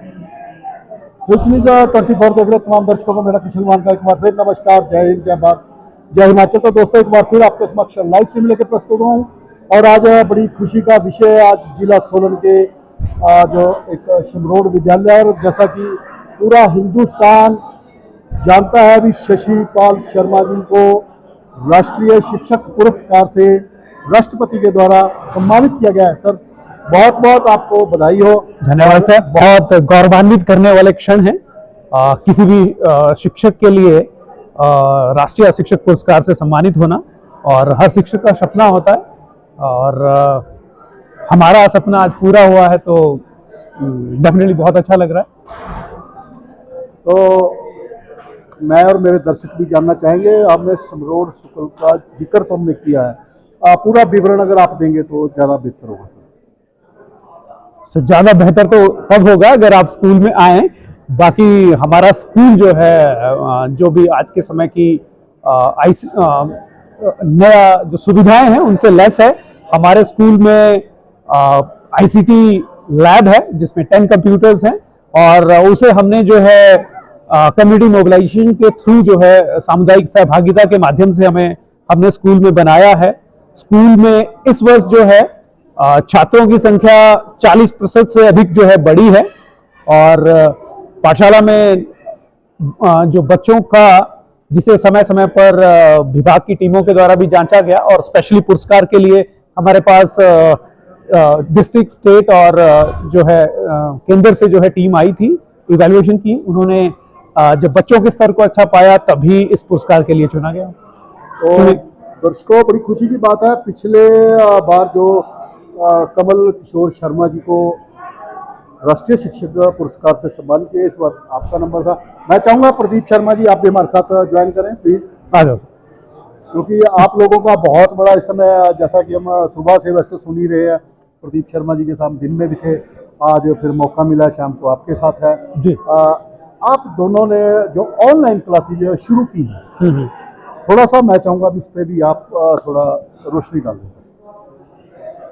News 24 देख रहे तमाम दर्शकों को मेरा किशन मान का एक बार फिर नमस्कार, जय हिंद, जय भारत, जय हिमाचल। तो दोस्तों, एक बार फिर आपके समक्ष लाइव स्ट्रीम लेकर प्रस्तुत हूँ और आज बड़ी खुशी का विषय है। आज जिला सोलन के जो एक शमरोड विद्यालय, और जैसा कि पूरा हिंदुस्तान जानता है, अभी शशि पाल शर्मा जी को राष्ट्रीय शिक्षक पुरस्कार से राष्ट्रपति के द्वारा सम्मानित किया गया है। सर, बहुत बहुत आपको बधाई हो। धन्यवाद सर। बहुत गौरवान्वित करने वाले क्षण है किसी भी शिक्षक के लिए राष्ट्रीय शिक्षक पुरस्कार से सम्मानित होना, और हर शिक्षक का सपना होता है और हमारा सपना आज पूरा हुआ है, तो डेफिनेटली बहुत अच्छा लग रहा है। तो मैं और मेरे दर्शक भी जानना चाहेंगे, आपने समरोड स्कूल का जिक्र तो हमने किया है, पूरा विवरण अगर आप देंगे तो ज़्यादा बेहतर होगा। सर, ज़्यादा बेहतर तो तब होगा अगर आप स्कूल में आएँ। बाकी हमारा स्कूल जो है, जो भी आज के समय की नया जो सुविधाएं हैं उनसे लेस है। हमारे स्कूल में आईसीटी लैब है जिसमें 10 कंप्यूटर्स हैं, और उसे हमने जो है कम्युनिटी मोबिलाइजेशन के थ्रू जो है सामुदायिक सहभागिता के माध्यम से हमने स्कूल में बनाया है। स्कूल में इस वर्ष जो है छात्रों की संख्या 40% से अधिक जो है बढ़ी है, और पाठशाला में जो बच्चों का, जिसे समय समय पर विभाग की टीमों के द्वारा भी जांचा गया, और स्पेशली पुरस्कार के लिए हमारे पास डिस्ट्रिक्ट, स्टेट और जो है केंद्र से जो है टीम आई थी, इवैल्यूएशन की। उन्होंने जब बच्चों के स्तर को अच्छा पाया तभी इस पुरस्कार के लिए चुना गया। तो दर्शकों, बड़ी खुशी की बात है, पिछले बार जो कमल किशोर शर्मा जी को राष्ट्रीय शिक्षक पुरस्कार से सम्मानित किया, इस बार आपका नंबर था। मैं चाहूँगा प्रदीप शर्मा जी, आप भी हमारे साथ ज्वाइन करें प्लीज़। आ जाओ। क्योंकि आप लोगों का बहुत बड़ा इस समय, जैसा कि हम सुबह से वैसे तो सुन ही रहे हैं, प्रदीप शर्मा जी के साथ दिन में भी थे, आज फिर मौका मिला शाम को आपके साथ है जी। आप दोनों ने जो ऑनलाइन क्लासेज शुरू की है, थोड़ा सा मैं चाहूँगा इस पर भी आप थोड़ा रोशनी डाल दें।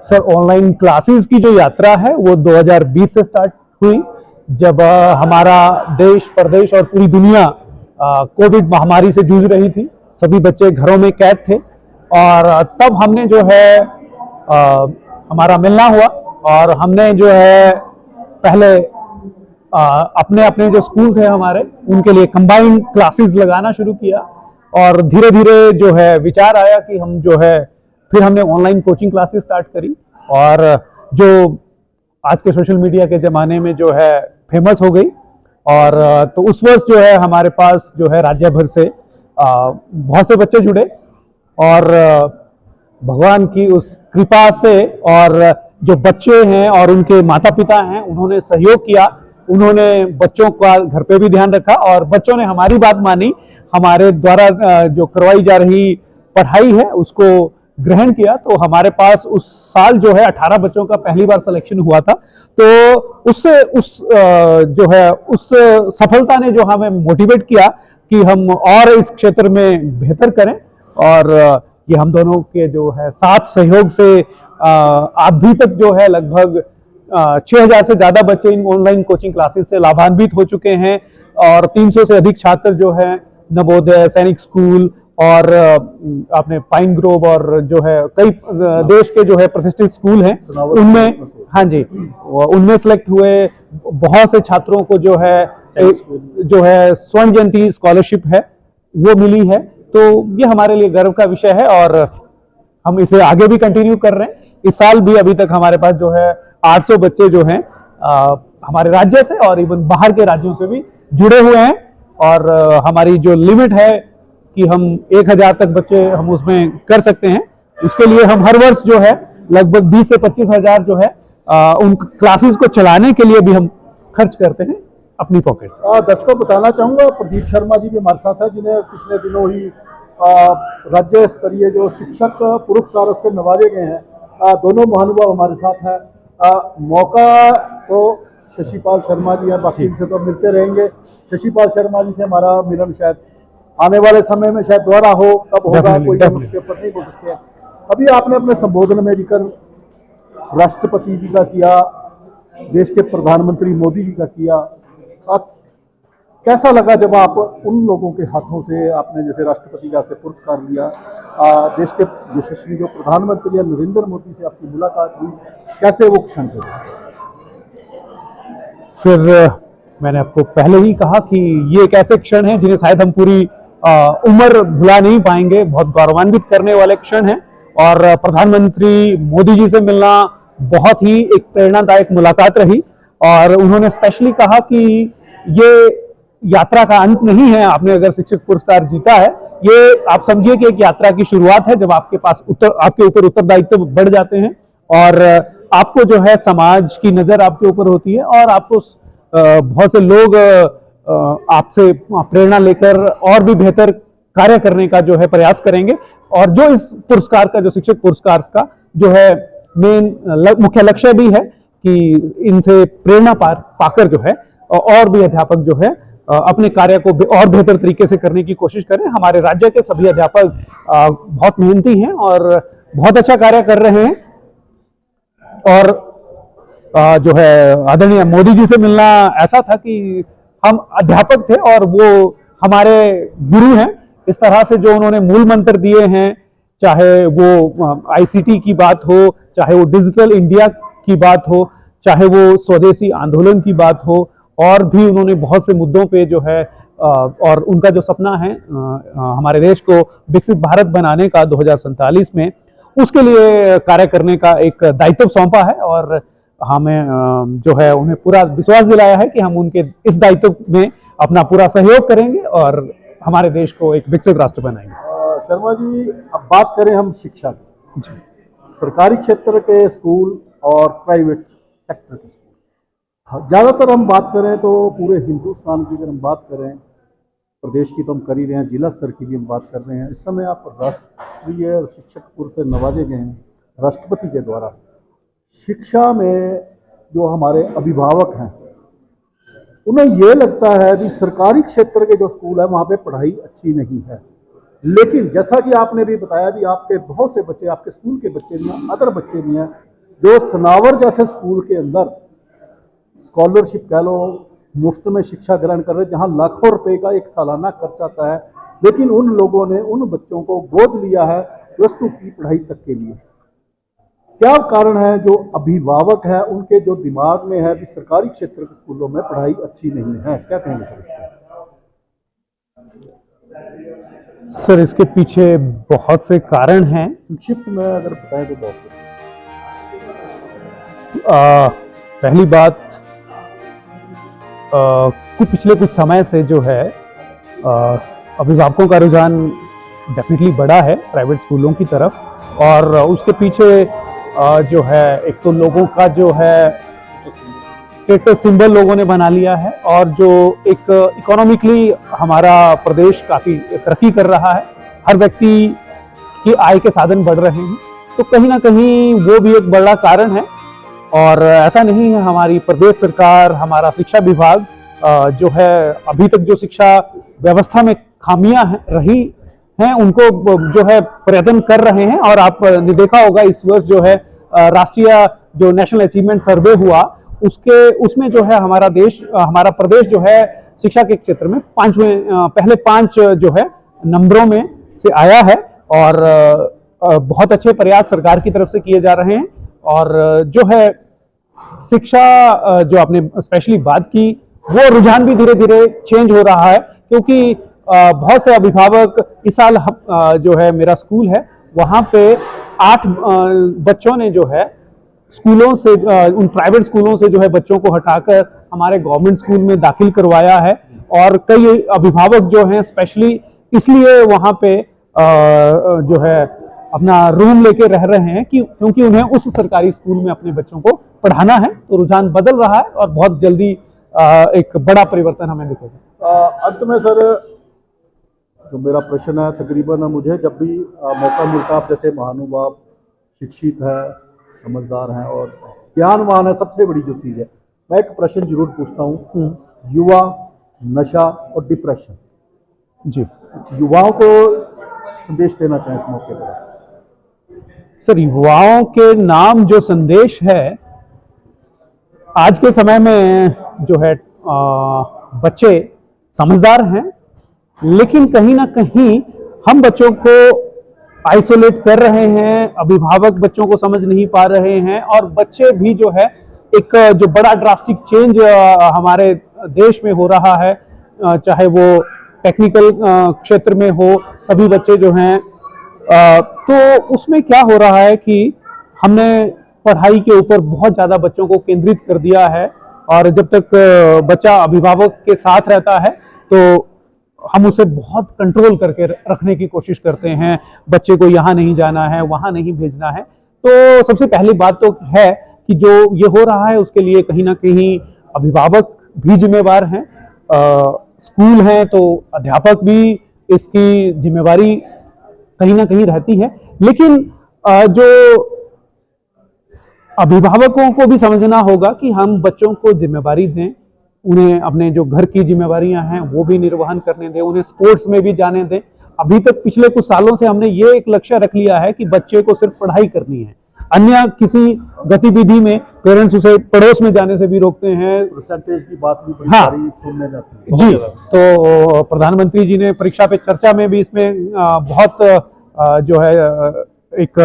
सर, ऑनलाइन क्लासेस की जो यात्रा है वो 2020 से स्टार्ट हुई, जब हमारा देश, प्रदेश और पूरी दुनिया कोविड महामारी से जूझ रही थी। सभी बच्चे घरों में कैद थे, और तब हमने जो है हमारा मिलना हुआ, और हमने जो है पहले अपने अपने जो स्कूल थे हमारे, उनके लिए कंबाइंड क्लासेस लगाना शुरू किया, और धीरे धीरे जो है विचार आया कि हम जो है फिर हमने ऑनलाइन कोचिंग क्लासेस स्टार्ट करी, और जो आज के सोशल मीडिया के ज़माने में जो है फेमस हो गई। और तो उस वर्ष जो है हमारे पास जो है राज्य भर से बहुत से बच्चे जुड़े, और भगवान की उस कृपा से, और जो बच्चे हैं और उनके माता पिता हैं, उन्होंने सहयोग किया। उन्होंने बच्चों का घर पे भी ध्यान रखा, और बच्चों ने हमारी बात मानी, हमारे द्वारा जो करवाई जा रही पढ़ाई है उसको ग्रहण किया। तो हमारे पास उस साल जो है 18 बच्चों का पहली बार सिलेक्शन हुआ था। तो उससे जो है उस सफलता ने जो हमें मोटिवेट किया कि हम और इस क्षेत्र में बेहतर करें, और ये हम दोनों के जो है साथ सहयोग से अभी तक जो है लगभग 6000 से ज्यादा बच्चे इन ऑनलाइन कोचिंग क्लासेस से लाभान्वित हो चुके हैं, और 300 से अधिक छात्र जो है नवोदय, सैनिक स्कूल और अपने पाइन ग्रोव और जो है कई देश के जो है प्रतिष्ठित स्कूल हैं उनमें, हाँ जी, उनमें सिलेक्ट हुए। बहुत से छात्रों को जो है स्वर्ण जयंती स्कॉलरशिप है वो मिली है। तो ये हमारे लिए गर्व का विषय है, और हम इसे आगे भी कंटिन्यू कर रहे हैं। इस साल भी अभी तक हमारे पास जो है 800 बच्चे जो हैं हमारे राज्य से और इवन बाहर के राज्यों से भी जुड़े हुए हैं, और हमारी जो लिमिट है कि हम 1000 तक बच्चे हम उसमें कर सकते हैं, उसके लिए हम हर वर्ष जो है लगभग 20 से 25 हजार जो है उन क्लासेस को चलाने के लिए भी हम खर्च करते हैं अपनी पॉकेट से। दर्शकों को बताना चाहूँगा, प्रदीप शर्मा जी भी हमारे साथ है, जिन्हें पिछले दिनों ही राज्य स्तरीय जो शिक्षक पुरस्कारों से नवाजे गए हैं। दोनों महानुभाव हमारे साथ हैं। मौका तो शशि पाल शर्मा जी हैं, बाकी इनसे तो मिलते रहेंगे। शशि पाल शर्मा जी से हमारा मिलन शायद आने वाले समय में शायद दोबारा हो, कब होगा कोई हम उसके ऊपर नहीं बोल सकते हैं। अभी आपने अपने संबोधन में जिक्र राष्ट्रपति जी का किया देश के प्रधानमंत्री मोदी जी का किया। कैसा लगा जब आप उन लोगों के हाथों से, आपने जैसे राष्ट्रपति का से पुरस्कार लिया, देश के यशस्वी जो प्रधानमंत्री नरेंद्र मोदी से आपकी मुलाकात हुई, कैसे वो क्षण थे? सर, मैंने आपको पहले ही कहा कि ये एक ऐसे क्षण हैं जिन्हें शायद हम पूरी उम्र भुला नहीं पाएंगे। बहुत गौरवान्वित करने वाले क्षण हैं और प्रधानमंत्री मोदी जी से मिलना बहुत ही एक प्रेरणादायक मुलाकात रही। और उन्होंने स्पेशली कहा कि ये यात्रा का अंत नहीं है। आपने अगर शिक्षक पुरस्कार जीता है, ये आप समझिए कि एक यात्रा की शुरुआत है, जब आपके पास आपके ऊपर उत्तरदायित्व बढ़ जाते हैं और आपको जो है समाज की नजर आपके ऊपर होती है और आपको बहुत से लोग आपसे प्रेरणा लेकर और भी बेहतर कार्य करने का जो है प्रयास करेंगे। और जो इस पुरस्कार का, जो शिक्षक पुरस्कार का जो है मेन मुख्य लक्ष्य भी है कि इनसे प्रेरणा पाकर जो है और भी अध्यापक जो है अपने कार्य को और बेहतर तरीके से करने की कोशिश करें। हमारे राज्य के सभी अध्यापक बहुत मेहनती हैं और बहुत अच्छा कार्य कर रहे हैं। और जो है आदरणीय मोदी जी से मिलना ऐसा था कि हम अध्यापक थे और वो हमारे गुरु हैं। इस तरह से जो उन्होंने मूल मंत्र दिए हैं, चाहे वो आईसीटी की बात हो, चाहे वो डिजिटल इंडिया की बात हो, चाहे वो स्वदेशी आंदोलन की बात हो, और भी उन्होंने बहुत से मुद्दों पे जो है और उनका जो सपना है हमारे देश को विकसित भारत बनाने का 2047 में, उसके लिए कार्य करने का एक दायित्व सौंपा है। और हमें जो है उन्हें पूरा विश्वास दिलाया है कि हम उनके इस दायित्व में अपना पूरा सहयोग करेंगे और हमारे देश को एक विकसित राष्ट्र बनाएंगे। शर्मा जी, अब बात करें हम शिक्षा की, सरकारी क्षेत्र के स्कूल और प्राइवेट सेक्टर के स्कूल, ज़्यादातर हम बात करें तो पूरे हिंदुस्तान की अगर हम बात करें, प्रदेश की तो हम कर ही रहे हैं, जिला स्तर की भी हम बात कर रहे हैं। इस समय आप राष्ट्रीय शिक्षक पुरस्कार से नवाजे गए हैं राष्ट्रपति के द्वारा। शिक्षा में जो हमारे अभिभावक हैं, उन्हें ये लगता है कि सरकारी क्षेत्र के जो स्कूल है वहाँ पे पढ़ाई अच्छी नहीं है, लेकिन जैसा कि आपने भी बताया भी आपके बहुत से बच्चे, आपके स्कूल के बच्चे भी हैं, अदर बच्चे भी हैं जो सनावर जैसे स्कूल के अंदर स्कॉलरशिप कह लो, मुफ्त में शिक्षा ग्रहण कर रहे, जहाँ लाखों रुपए का एक सालाना खर्च आता है, लेकिन उन लोगों ने उन बच्चों को गोद लिया है प्लस 2 की पढ़ाई तक के लिए। क्या कारण है जो अभिभावक है उनके जो दिमाग में है कि सरकारी क्षेत्र के स्कूलों में पढ़ाई अच्छी नहीं है? क्या कहेंगे सर? इसके पीछे बहुत से कारण हैं। संक्षिप्त में अगर बताएं तो बहुत। पहली बात, पिछले कुछ समय से जो है अभिभावकों का रुझान डेफिनेटली बढ़ा है प्राइवेट स्कूलों की तरफ, और उसके पीछे जो है एक तो लोगों का जो है स्टेटस सिंबल लोगों ने बना लिया है, और जो एक इकोनॉमिकली हमारा प्रदेश काफ़ी तरक्की कर रहा है, हर व्यक्ति की आय के साधन बढ़ रहे हैं, तो कहीं ना कहीं वो भी एक बड़ा कारण है। और ऐसा नहीं है, हमारी प्रदेश सरकार, हमारा शिक्षा विभाग जो है अभी तक जो शिक्षा व्यवस्था में खामियां रही हैं उनको जो है प्रयत्न कर रहे हैं। और आपने देखा होगा इस वर्ष जो है राष्ट्रीय जो नेशनल अचीवमेंट सर्वे हुआ, उसमें जो है हमारा प्रदेश जो है शिक्षा के क्षेत्र में पहले 5 जो है नंबरों में से आया है। और बहुत अच्छे प्रयास सरकार की तरफ से किए जा रहे हैं। और जो है शिक्षा जो आपने स्पेशली बात की, वो रुझान भी धीरे धीरे चेंज हो रहा है, क्योंकि बहुत से अभिभावक, इस साल जो है मेरा स्कूल है वहाँ पे 8 बच्चों ने जो है स्कूलों से, उन प्राइवेट स्कूलों से जो है बच्चों को हटाकर हमारे गवर्नमेंट स्कूल में दाखिल करवाया है। और कई अभिभावक जो हैं स्पेशली इसलिए वहाँ पे जो है अपना रूम लेके रह रहे हैं क्योंकि उन्हें उस सरकारी स्कूल में अपने बच्चों को पढ़ाना है। तो रुझान बदल रहा है और बहुत जल्दी एक बड़ा परिवर्तन हमें दिखेगा। अंत में सर, जो मेरा प्रश्न है, तकरीबन मुझे जब भी मौका मिलता, आप जैसे महानुभाव, शिक्षित है, समझदार हैं और ज्ञानवान है, सबसे बड़ी जो चीज़ है, मैं एक प्रश्न जरूर पूछता हूँ, युवा, नशा और डिप्रेशन जी, युवाओं को संदेश देना चाहें इस मौके पर? सर, युवाओं के नाम जो संदेश है, आज के समय में जो है बच्चे समझदार हैं, लेकिन कहीं ना कहीं हम बच्चों को आइसोलेट कर रहे हैं, अभिभावक बच्चों को समझ नहीं पा रहे हैं, और बच्चे भी जो है एक जो बड़ा ड्रास्टिक चेंज हमारे देश में हो रहा है, चाहे वो टेक्निकल क्षेत्र में हो, सभी बच्चे जो हैं, तो उसमें क्या हो रहा है कि हमने पढ़ाई के ऊपर बहुत ज़्यादा बच्चों को केंद्रित कर दिया है, और जब तक बच्चा अभिभावक के साथ रहता है तो हम उसे बहुत कंट्रोल करके रखने की कोशिश करते हैं, बच्चे को यहाँ नहीं जाना है, वहाँ नहीं भेजना है। तो सबसे पहली बात तो है कि जो ये हो रहा है उसके लिए कहीं ना कहीं अभिभावक भी जिम्मेवार हैं, स्कूल हैं तो अध्यापक भी इसकी जिम्मेवारी कहीं ना कहीं रहती है। लेकिन जो अभिभावकों को भी समझना होगा कि हम बच्चों को जिम्मेवारी दें, उन्हें अपने जो घर की जिम्मेवारियां हैं वो भी निर्वहन करने दें, उन्हें स्पोर्ट्स में भी जाने दें। अभी तक पिछले कुछ सालों से हमने ये एक लक्ष्य रख लिया है कि बच्चे को सिर्फ पढ़ाई करनी है, अन्य किसी गतिविधि में पेरेंट्स उसे पड़ोस में जाने से भी रोकते हैं। परसेंटेज की बात भी बड़ी हाँ, सारी सुनने जाती है जी। तो प्रधानमंत्री जी ने परीक्षा पे चर्चा में भी इसमें बहुत जो है एक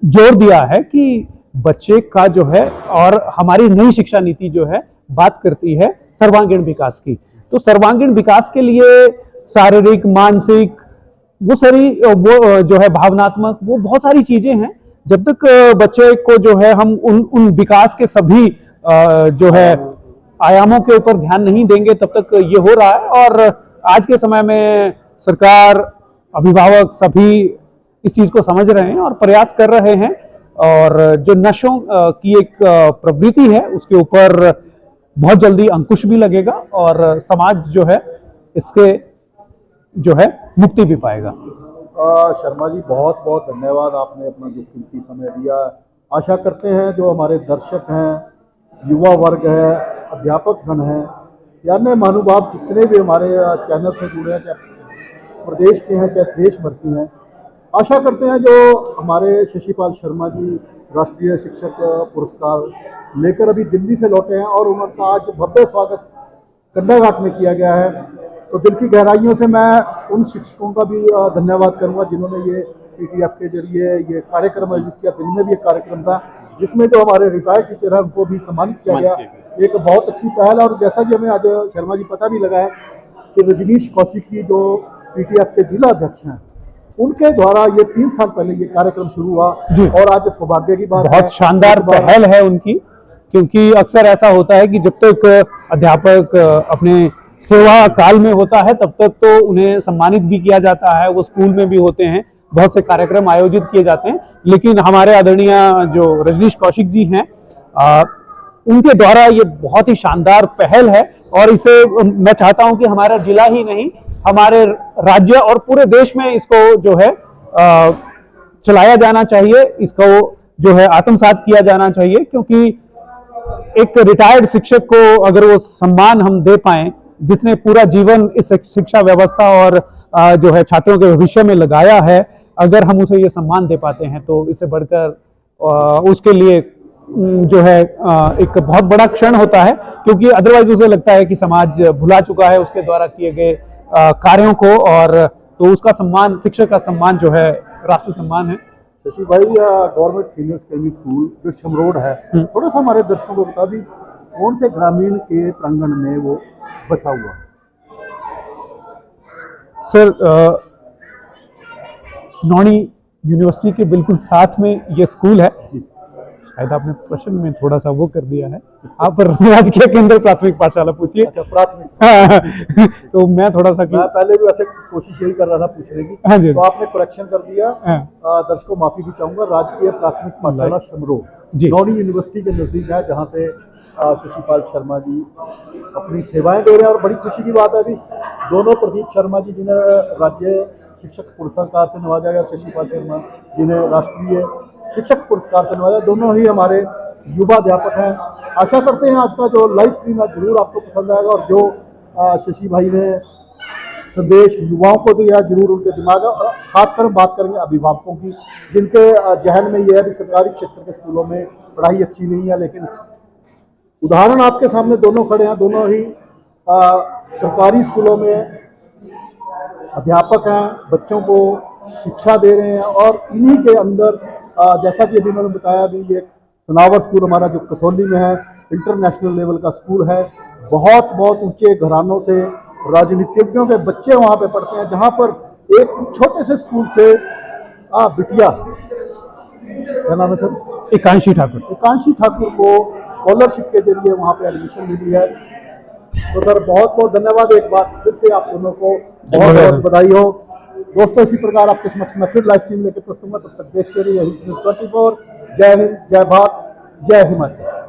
जोर दिया है कि बच्चे का जो है, और हमारी नई शिक्षा नीति जो है बात करती है सर्वांगीण विकास की। तो सर्वांगीण विकास के लिए शारीरिक, मानसिक, वो सारी वो जो है भावनात्मक, वो बहुत सारी चीजें हैं। जब तक बच्चे को जो है हम उन विकास के सभी जो है आयामों के ऊपर ध्यान नहीं देंगे तब तक ये हो रहा है। और आज के समय में सरकार, अभिभावक सभी इस चीज को समझ रहे हैं और प्रयास कर रहे हैं, और जो नशों की एक प्रवृत्ति है उसके ऊपर बहुत जल्दी अंकुश भी लगेगा, और समाज जो है इसके जो है मुक्ति भी पाएगा। शर्मा जी, बहुत बहुत धन्यवाद, आपने अपना जो कीमती समय दिया। आशा करते हैं जो हमारे दर्शक हैं, युवा वर्ग है, अध्यापक गण हैं, या अन्य महानुभाव जितने भी हमारे चैनल से जुड़े हैं, चाहे प्रदेश के हैं चाहे देश भर के हैं, आशा करते हैं जो हमारे शशिपाल शर्मा जी राष्ट्रीय शिक्षक पुरस्कार लेकर अभी दिल्ली से लौटे हैं और उनका आज भव्य स्वागत कंडाघाट में किया गया है, तो दिल की गहराइयों से मैं उन शिक्षकों का भी धन्यवाद करूंगा जिन्होंने ये पीटीएफ के जरिए ये कार्यक्रम आयोजित किया। दिल्ली में भी एक कार्यक्रम था जिसमें जो हमारे रिटायर्ड टीचर हैं उनको भी सम्मानित किया गया, एक बहुत अच्छी पहल। और जैसा कि हमें आज शर्मा जी पता भी लगा है कि रजनीश कौशिक जी जो पीटीएफ के जिला अध्यक्ष हैं, उनके द्वारा ये 3 साल पहले ये कार्यक्रम शुरू हुआ, और आज सौभाग्य की बात, बहुत शानदार पहल है उनकी, क्योंकि अक्सर ऐसा होता है कि जब तक अध्यापक अपने सेवा काल में होता है तब तक तो उन्हें सम्मानित भी किया जाता है, वो स्कूल में भी होते हैं, बहुत से कार्यक्रम आयोजित किए जाते हैं। लेकिन हमारे आदरणीय जो रजनीश कौशिक जी हैं, उनके द्वारा ये बहुत ही शानदार पहल है, और इसे मैं चाहता हूं कि हमारा जिला ही नहीं, हमारे राज्य और पूरे देश में इसको जो है चलाया जाना चाहिए, इसको जो है आत्मसात किया जाना चाहिए। क्योंकि एक रिटायर्ड शिक्षक को अगर वो सम्मान हम दे पाएं, जिसने पूरा जीवन इस शिक्षा व्यवस्था और जो है छात्रों के भविष्य में लगाया है, अगर हम उसे ये सम्मान दे पाते हैं तो इससे बढ़कर उसके लिए जो है एक बहुत बड़ा क्षण होता है। क्योंकि अदरवाइज उसे लगता है कि समाज भुला चुका है उसके द्वारा किए गए कार्यों को, और तो उसका सम्मान, शिक्षक का सम्मान जो है राष्ट्र सम्मान है। शशि भाई, गवर्नमेंट सीनियर सेकेंडरी स्कूल जो शमरोड है, थोड़ा सा हमारे दर्शकों को बता दी कौन से ग्रामीण के प्रांगण में वो बचा हुआ? सर, नौणी यूनिवर्सिटी के बिल्कुल साथ में ये स्कूल है। शायद आपने प्रश्न में थोड़ा सा वो कर दिया है, आप राजकीय केंद्र प्राथमिक पाठशाला पूछिए। अच्छा, प्राथमिक। तो मैं थोड़ा सा मैं पहले भी वैसे कोशिश यही कर रहा था पूछने की, हाँ जी, तो आपने करेक्शन कर दिया। दर्शकों माफी भी चाहूंगा, राजकीय प्राथमिक पाठशाला शमरोड नौणी यूनिवर्सिटी के नजदीक है, जहाँ से शशिपाल शर्मा जी अपनी सेवाएं दे रहे हैं। और बड़ी खुशी की बात है अभी दोनों, प्रदीप शर्मा जी जिन्हें राज्य शिक्षक पुरस्कार से नवाजा गया, शशिपाल शर्मा जिन्हें राष्ट्रीय शिक्षक पुरस्कार से नवाजा, दोनों ही हमारे युवा अध्यापक हैं। आशा करते हैं आज का जो लाइव स्ट्रीम है जरूर आपको पसंद आएगा, और जो शशि भाई ने संदेश युवाओं को दिया जरूर उनके दिमाग, और खासकर बात करेंगे अभिभावकों की, जिनके जहन में यह है कि सरकारी क्षेत्र के स्कूलों में पढ़ाई अच्छी नहीं है, लेकिन उदाहरण आपके सामने दोनों खड़े हैं, दोनों ही सरकारी स्कूलों में अध्यापक हैं, बच्चों को शिक्षा दे रहे हैं। और इन्हीं के अंदर जैसा कि अभी मैंने बताया, अभी ये सनावर स्कूल हमारा जो कसौली में है, इंटरनेशनल लेवल का स्कूल है। बहुत बहुत ऊंचे घरानों से राजनीतिज्ञों के बच्चे वहाँ पे पढ़ते हैं, जहाँ पर एक छोटे से स्कूल से बिटिया, क्या नाम है सर, एकांशी ठाकुर। एकांशी ठाकुर को स्कॉलरशिप के जरिए वहाँ पे एडमिशन मिली है। तो सर बहुत बहुत धन्यवाद एक बार फिर से आप दोनों को, बहुत बहुत बधाई हो। दोस्तों इसी प्रकार आपके समक्ष मैं फिर लाइव स्ट्रीम लेकर प्रस्तुत हूँ, तब तक देखते रहिए हिंद न्यूज़ 24। जय हिंद, जय भारत, जय हिमाचल।